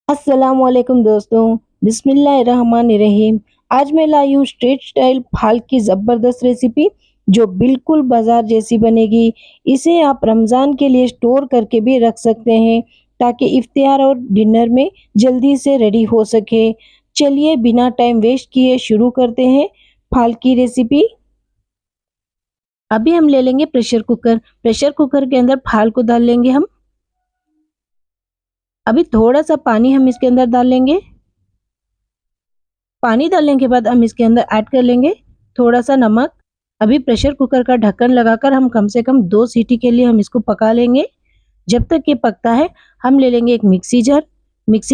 अस्सलामुअलैकुम दोस्तों, बिस्मिल्लाहिर्रहमानिर्रहीम। आज मैं लाई हूँ स्ट्रीट स्टाइल फाल की ज़बरदस्त रेसिपी जो बिल्कुल बाजार जैसी बनेगी। इसे आप रमज़ान के लिए स्टोर करके भी रख सकते हैं ताकि इफ्तियार और डिनर में जल्दी से रेडी हो सके। चलिए बिना टाइम वेस्ट किए शुरू करते हैं फाल की रेसिपी। अभी हम ले लेंगे प्रेशर कुकर के अंदर फाल को डाल लेंगे हम। अभी थोड़ा सा पानी हम इसके अंदर डाल लेंगे। पानी डालने के बाद हम इसके अंदर ऐड कर लेंगे थोड़ा सा नमक। अभी प्रेशर कुकर का ढक्कन लगाकर हम कम से कम 2 सीटी के लिए हम इसको पका लेंगे। जब तक ये पकता है हम ले लेंगे एक मिक्सी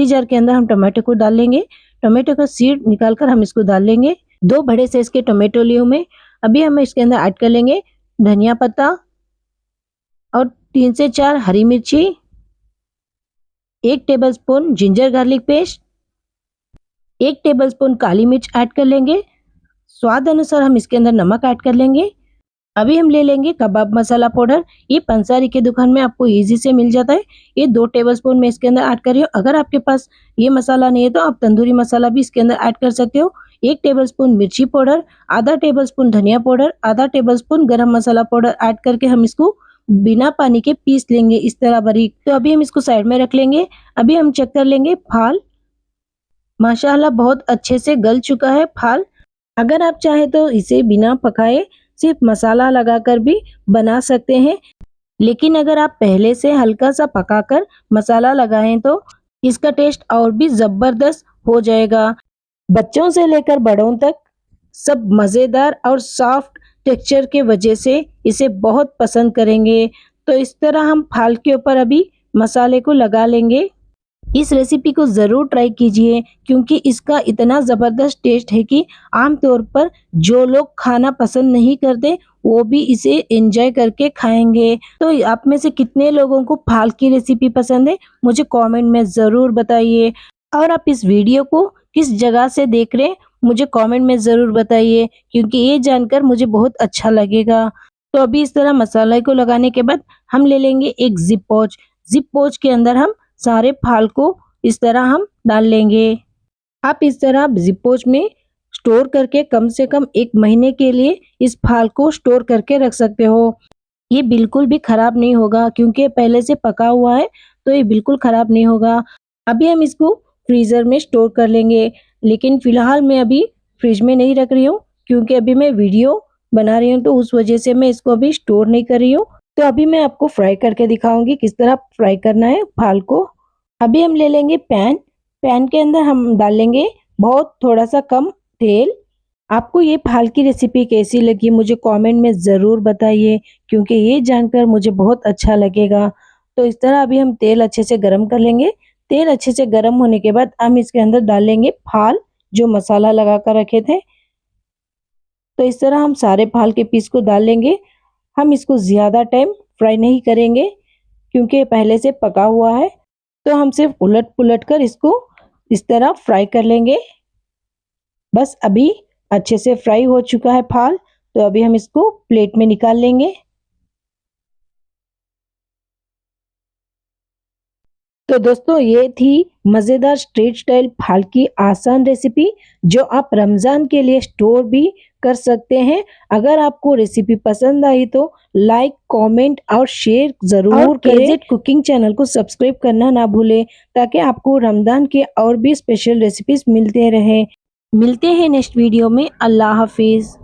जार के अंदर हम टमाटो को डाल लेंगे। टमाटो का सीड निकालकर हम इसको डाल लेंगे। 2 बड़े साइज के टमाटो लिए हूँ मैं। अभी हम इसके अंदर ऐड कर लेंगे धनिया पत्ता और 3 से 4 हरी मिर्ची, 1 tablespoon ginger garlic paste, 1 tablespoon काली मिर्च ऐड कर लेंगे। स्वाद अनुसार हम इसके अंदर नमक ऐड कर लेंगे। अभी हम ले लेंगे कबाब मसाला पाउडर। ये पंसारी की दुकान में आपको इजी से मिल जाता है। ये 2 टेबलस्पून मैं इसके अंदर ऐड कर रही हूँ। अगर आपके पास ये मसाला नहीं है तो आप तंदूरी मसाला भी इसके अंदर ऐड कर सकते हो। 1 टेबलस्पून मिर्ची पाउडर, आधा टेबलस्पून धनिया पाउडर, आधा टेबलस्पून गरम मसाला पाउडर ऐड करके हम इसको बिना पानी के पीस लेंगे इस तरह बारीक। तो अभी हम इसको साइड में रख लेंगे। अभी हम चेक कर लेंगे फाल। माशाल्लाह बहुत अच्छे से गल चुका है फाल। अगर आप चाहे तो इसे बिना पकाए सिर्फ मसाला लगाकर भी बना सकते हैं, लेकिन अगर आप पहले से हल्का सा पकाकर मसाला लगाएं तो इसका टेस्ट और भी जबरदस्त हो जाएगा। बच्चों से लेकर बड़ों तक सब मज़ेदार और सॉफ्ट टेक्सचर के वजह से इसे बहुत पसंद करेंगे। तो इस तरह हम फाल के ऊपर अभी मसाले को लगा लेंगे। इस रेसिपी को ज़रूर ट्राई कीजिए क्योंकि इसका इतना ज़बरदस्त टेस्ट है कि आम तौर पर जो लोग खाना पसंद नहीं करते वो भी इसे एंजॉय करके खाएंगे। तो आप में से कितने लोगों को फाल की रेसिपी पसंद है मुझे कमेंट में ज़रूर बताइए। और आप इस वीडियो को किस जगह से देख रहे हैं मुझे कमेंट में ज़रूर बताइए क्योंकि ये जानकर मुझे बहुत अच्छा लगेगा। तो अभी इस तरह मसाले को लगाने के बाद हम ले लेंगे एक जिप पोच के अंदर हम सारे फाल को इस तरह हम डाल लेंगे। आप इस तरह जिप पोच में स्टोर करके कम से कम 1 महीने के लिए इस फाल को स्टोर करके रख सकते हो। ये बिल्कुल भी खराब नहीं होगा क्योंकि पहले से पका हुआ है तो ये बिल्कुल खराब नहीं होगा। अभी हम इसको फ्रीजर में स्टोर कर लेंगे, लेकिन फिलहाल मैं अभी फ्रिज में नहीं रख रही हूँ क्योंकि अभी मैं वीडियो बना रही हूँ तो उस वजह से मैं इसको अभी स्टोर नहीं कर रही हूँ। तो अभी मैं आपको फ्राई करके दिखाऊंगी किस तरह फ्राई करना है फाल को। अभी हम ले लेंगे पैन के अंदर हम डाल लेंगे बहुत थोड़ा सा कम तेल। आपको ये फाल की रेसिपी कैसी लगी मुझे कमेंट में ज़रूर बताइए क्योंकि ये जानकर मुझे बहुत अच्छा लगेगा। तो इस तरह अभी हम तेल अच्छे से गरम कर लेंगे। तेल अच्छे से गरम होने के बाद हम इसके अंदर डाल लेंगे फाल जो मसाला लगा कर रखे थे। तो इस तरह हम सारे फाल के पीस को डाल लेंगे। हम इसको ज़्यादा टाइम फ्राई नहीं करेंगे क्योंकि पहले से पका हुआ है। तो हम सिर्फ उलट पुलट कर इसको इस तरह फ्राई कर लेंगे। बस अभी अच्छे से फ्राई हो चुका है फाल। तो अभी हम इसको प्लेट में निकाल लेंगे। तो दोस्तों ये थी मज़ेदार स्ट्रीट स्टाइल फाल की आसान रेसिपी जो आप रमज़ान के लिए स्टोर भी कर सकते हैं। अगर आपको रेसिपी पसंद आई तो लाइक कमेंट और शेयर ज़रूर करें। केजेड कुकिंग चैनल को सब्सक्राइब करना ना भूलें ताकि आपको रमज़ान के और भी स्पेशल रेसिपीज मिलते रहें। मिलते हैं नेक्स्ट वीडियो में। अल्लाह हाफिज़।